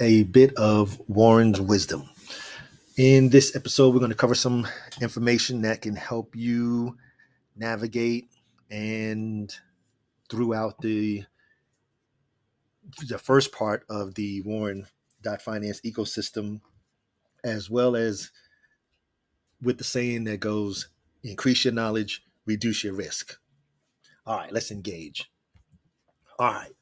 a bit of Warren's wisdom. In this episode, we're going to cover some information that can help you navigate and throughout the first part of the Warren.Finance ecosystem, as well as with the saying that goes, increase your knowledge, reduce your risk. All right, let's engage. All right.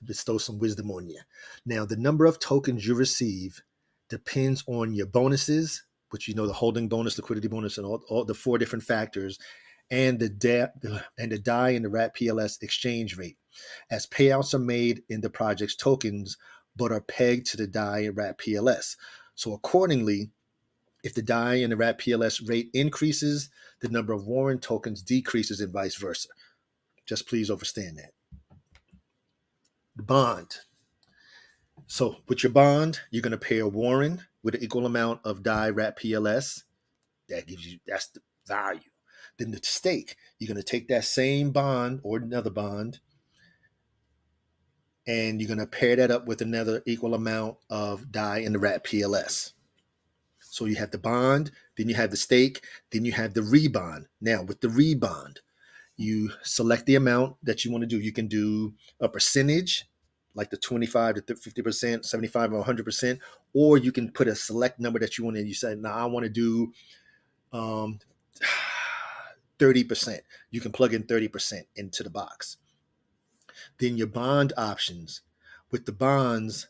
Bestow some wisdom on you. Now, the number of tokens you receive depends on your bonuses, which the holding bonus, liquidity bonus, and all the four different factors, and the DAPP and the DAI and the RAP PLS exchange rate, as payouts are made in the project's tokens, but are pegged to the DAI and RAP PLS. So accordingly, if the DAI and the RAP PLS rate increases, the number of Warren tokens decreases and vice versa. Just please understand that. The bond. So with your bond, you're going to pay a Warren with an equal amount of DAI RAP PLS. That's the value. Then the stake, you're going to take that same bond or another bond, and you're going to pair that up with another equal amount of DAI in the RAP PLS. So you have the bond, then you have the stake, then you have the rebond. Now with the rebond, you select the amount that you want to do. You can do a percentage, like the 25 to 50%, 75 or 100%, or you can put a select number that you want to. You say, "Now I want to do 30%." You can plug in 30% into the box. Then your bond options. With the bonds,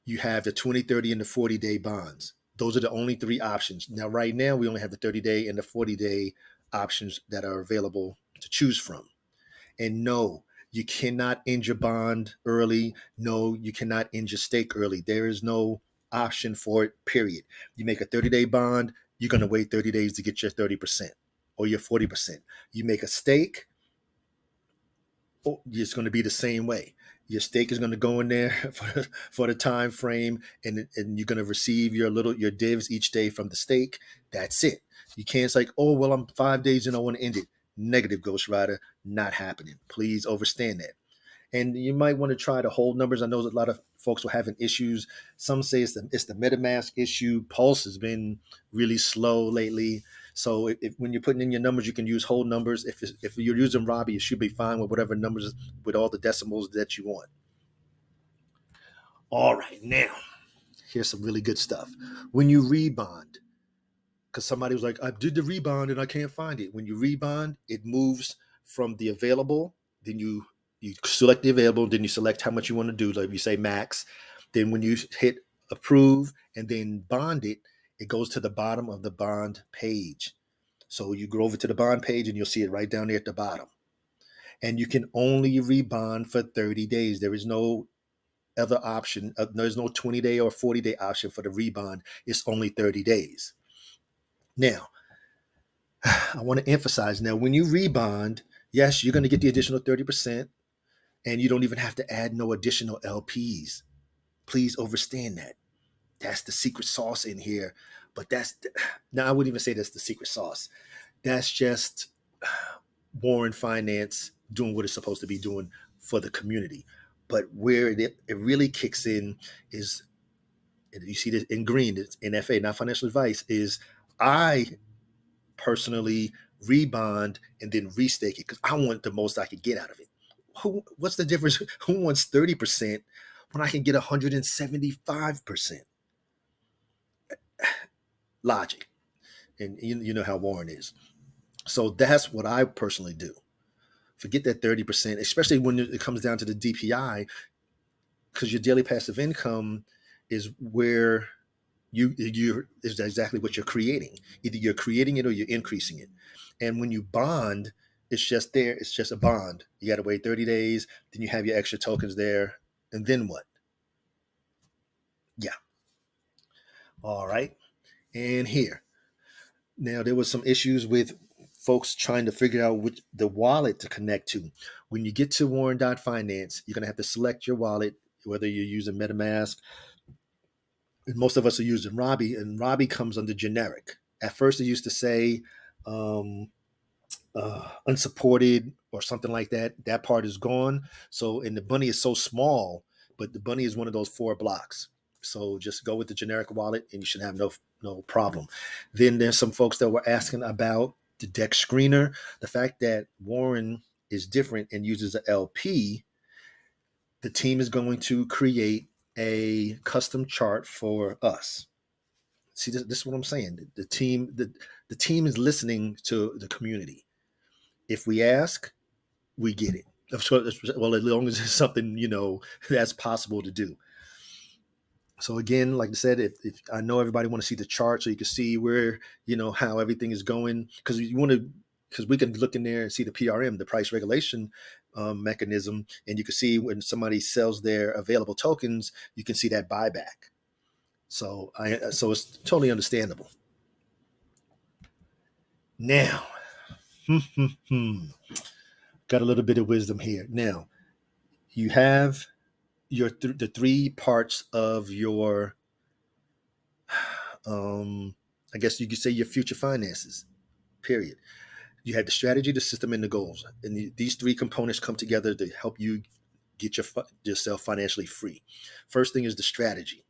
you have the 20, 30, and the 40-day bonds. Those are the only three options. Now, right now, we only have the 30-day and the 40-day options that are available to choose from. And no, you cannot end your bond early. No, you cannot end your stake early. There is no option for it, period. You make a 30-day bond, you're going to wait 30 days to get your 30% or your 40%. You make a stake, it's going to be the same way. Your stake is going to go in there for the time frame, and you're going to receive your divs each day from the stake. That's it. You can't say, "Oh, well, I'm 5 days and I want to end it." Negative, Ghost Rider, not happening. Please understand that. And you might want to try to hold numbers. I know that a lot of folks are having issues. Some say it's the MetaMask issue. Pulse has been really slow lately. So when you're putting in your numbers, you can use whole numbers. If you're using Robbie, you should be fine with whatever numbers with all the decimals that you want. All right, now here's some really good stuff. When you rebond, because somebody was like, "I did the rebond and I can't find it." When you rebond, it moves from the available, then you select the available, then you select how much you want to do. Like you say max, then when you hit approve and then bond it, it goes to the bottom of the bond page. So you go over to the bond page and you'll see it right down there at the bottom. And you can only rebond for 30 days. There is no other option. There's no 20-day or 40-day option for the rebond. It's only 30 days. Now, I want to emphasize now, when you rebond, yes, you're going to get the additional 30%, and you don't even have to add no additional LPs. Please understand that. That's the secret sauce in here. But now I wouldn't even say that's the secret sauce. That's just Warren.Finance doing what it's supposed to be doing for the community. But where it really kicks in is, you see this in green, it's NFA, not financial advice, is I personally rebond and then restake it because I want the most I could get out of it. What's the difference? Who wants 30% when I can get 175%? Logic. And you know how Warren is. So that's what I personally do. Forget that 30%, especially when it comes down to the DPI, because your daily passive income is where you is exactly what you're creating. Either you're creating it or you're increasing it. And when you bond, it's just there. It's just a bond. You got to wait 30 days. Then you have your extra tokens there. And then what? Yeah. All right. And here. Now, there was some issues with folks trying to figure out which the wallet to connect to. When you get to Warren.Finance, you're going to have to select your wallet, whether you're using MetaMask. And most of us are using Robbie, and Robbie comes under generic. At first, it used to say unsupported or something like that. That part is gone. So, and the money is so small but the bunny is one of those 4 blocks. So just go with the generic wallet and you should have no problem. Then there's some folks that were asking about the deck screener. The fact that Warren is different and uses a LP, the team is going to create a custom chart for us. See, this is what I'm saying. The team is listening to the community. If we ask, we get it. Well, as long as it's something that's possible to do. So again, like I said, if I know everybody want to see the chart so you can see where how everything is going, because we can look in there and see the PRM, the price regulation mechanism, and you can see when somebody sells their available tokens, you can see that buyback. So it's totally understandable. Now, got a little bit of wisdom here. Now, you have the 3 parts of your, I guess you could say, your future finances. Period. You have the strategy, the system, and the goals, and these 3 components come together to help you get yourself financially free. First thing is the strategy.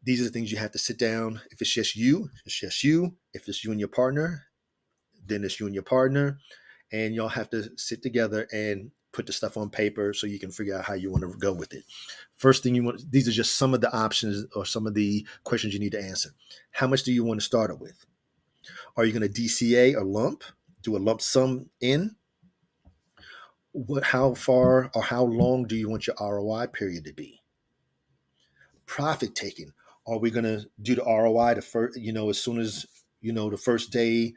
These are the things you have to sit down. If it's just you, it's just you. If it's you and your partner, then it's you and your partner, and y'all have to sit together and put the stuff on paper so you can figure out how you want to go with it. First thing these are just some of the options or some of the questions you need to answer. How much do you want to start it with? Are you going to DCA or lump? Do a lump sum in? How far or how long do you want your ROI period to be? Profit taking. Are we going to do the ROI as soon as the first day,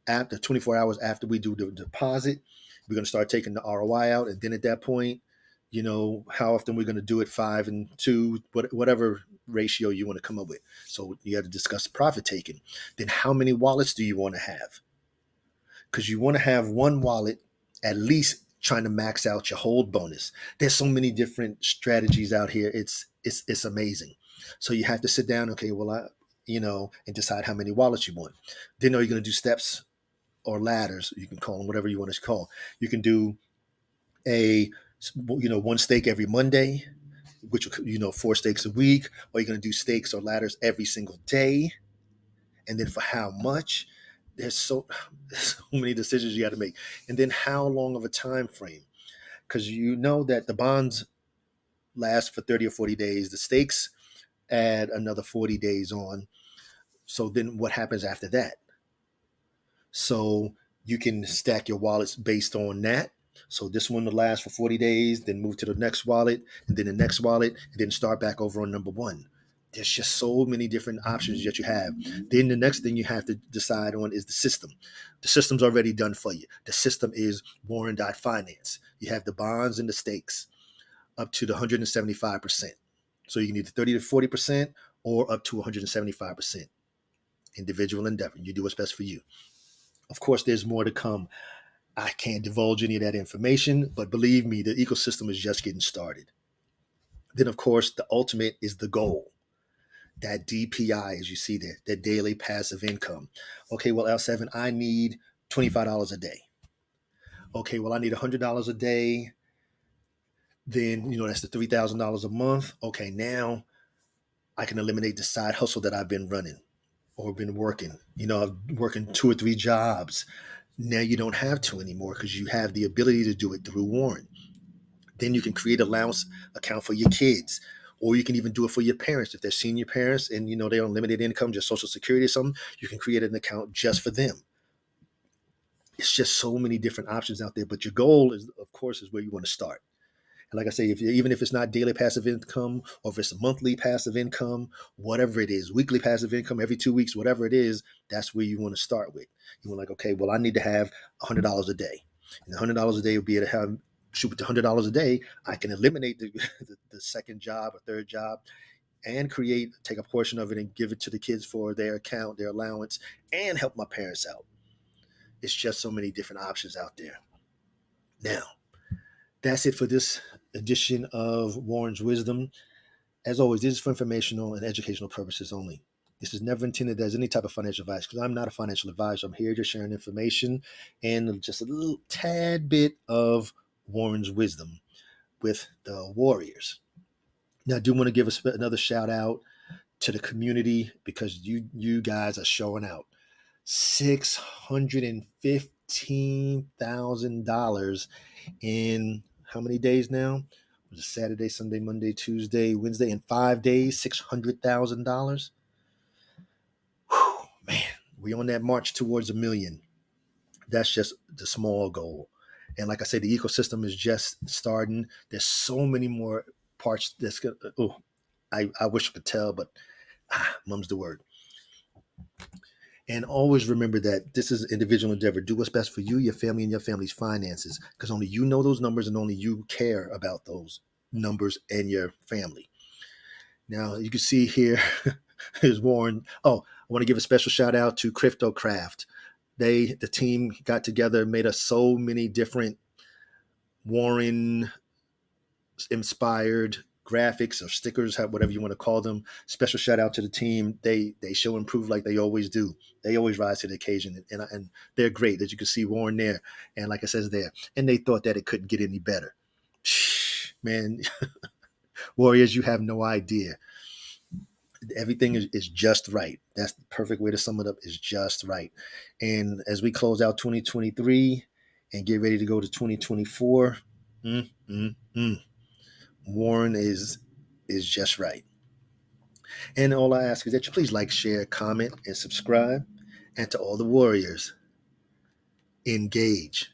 after 24 hours after we do the deposit, we're going to start taking the ROI out, and then at that point, how often we're going to do it, 5 and 2, whatever ratio you want to come up with. So you have to discuss profit taking. Then how many wallets do you want to have? Because you want to have one wallet at least trying to max out your hold bonus. There's so many different strategies out here. It's amazing. So you have to sit down. Okay, well, and decide how many wallets you want. Then are you going to do steps or ladders? You can call them whatever you want to call. You can do a 1 stake every Monday, which 4 stakes a week. Or you're going to do stakes or ladders every single day, and then for how much? There's so many decisions you got to make. And then how long of a time frame? Because that the bonds last for 30 or 40 days. The stakes add another 40 days on. So then what happens after that? So you can stack your wallets based on that. So this one will last for 40 days, then move to the next wallet, and then the next wallet, and then start back over on number 1. There's just so many different options that you have. Then the next thing you have to decide on is the system. The system's already done for you. The system is Warren.Finance. You have the bonds and the stakes up to the 175%. So you can either 30 to 40% or up to 175%. Individual endeavor. You do what's best for you. Of course, there's more to come. I can't divulge any of that information, but believe me, the ecosystem is just getting started. Then, of course, the ultimate is the goal. That DPI, as you see there, that daily passive income. Okay, well, L7, I need $25 a day. Okay, well, I need $100 a day. Then, that's the $3,000 a month. Okay, now I can eliminate the side hustle that I've been running or been working. I'm working 2 or 3 jobs. Now you don't have to anymore because you have the ability to do it through Warren. Then you can create an allowance account for your kids, or you can even do it for your parents. If they're senior parents and they're on limited income, just Social Security or something, you can create an account just for them. It's just so many different options out there. But your goal is, of course, is where you want to start. And like I say, even if it's not daily passive income, or if it's a monthly passive income, whatever it is, weekly passive income every 2 weeks, whatever it is, that's where you want to start with. You want okay, well, I need to have $100 a day. And $100 a day would be able to have, shoot with the $100 a day, I can eliminate the second job or third job and take a portion of it and give it to the kids for their account, their allowance, and help my parents out. It's just so many different options out there. Now, that's it for this edition of Warren's Wisdom. As always, this is for informational and educational purposes only. This is never intended as any type of financial advice because I'm not a financial advisor. I'm here just sharing information and just a little tad bit of Warren's wisdom with the warriors. Now, I do want to give another shout out to the community because you guys are showing out. $615,000 in how many days now? It was Saturday, Sunday, Monday, Tuesday, Wednesday, in 5 days, $600,000. Man, we on that march towards 1 million. That's just the small goal. And like I said, the ecosystem is just starting. There's so many more parts that's gonna. Oh, I wish I could tell, but mum's the word. And always remember that this is an individual endeavor. Do what's best for you, your family, and your family's finances, because only you know those numbers and only you care about those numbers and your family. Now, you can see here is Warren. Oh, I want to give a special shout out to Cryptocraft. The team got together, made us so many different Warren inspired graphics or stickers, whatever you want to call them. Special shout out to the team. They show and prove like they always do. They always rise to the occasion, and they're great. As you can see, Warren there, and like I says there, and they thought that it couldn't get any better. Man, Warriors, you have no idea. Everything is just right. That's the perfect way to sum it up. Is just right. And as we close out 2023 and get ready to go to 2024, Warren is just right. And all I ask is that you please like, share, comment, and subscribe. And to all the warriors, engage.